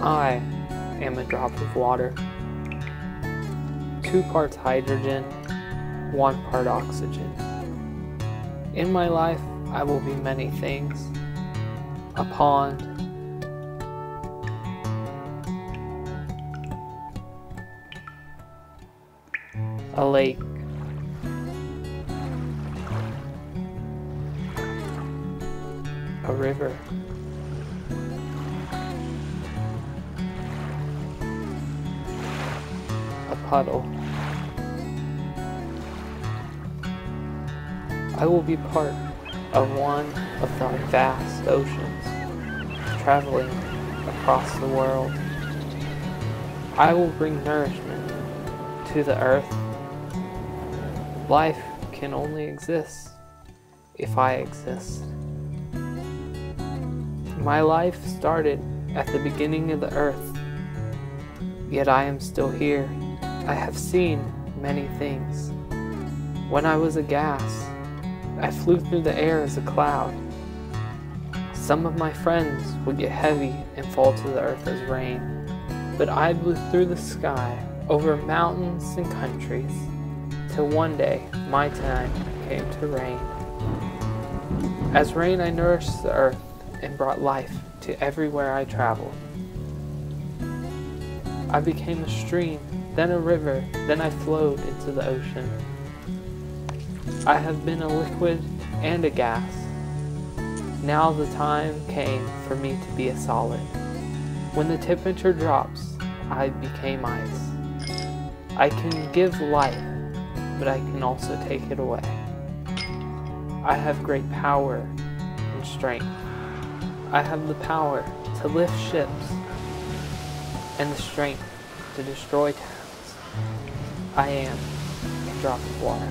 I am a drop of water, 2 parts hydrogen, 1 part oxygen. In my life, I will be many things: a pond, a lake, a river, a puddle. I will be part of one of the vast oceans, traveling across the world. I will bring nourishment to the earth. Life can only exist if I exist. My life started at the beginning of the earth, yet I am still here. I have seen many things. When I was a gas, I flew through the air as a cloud. Some of my friends would get heavy and fall to the earth as rain, but I blew through the sky, over mountains and countries, till one day my time came to rain. As rain, I nourished the earth and brought life to everywhere I traveled. I became a stream, then a river, then I flowed into the ocean. I have been a liquid and a gas. Now the time came for me to be a solid. When the temperature drops, I became ice. I can give life, but I can also take it away. I have great power and strength. I have the power to lift ships and the strength to destroy towns. I am a drop of water.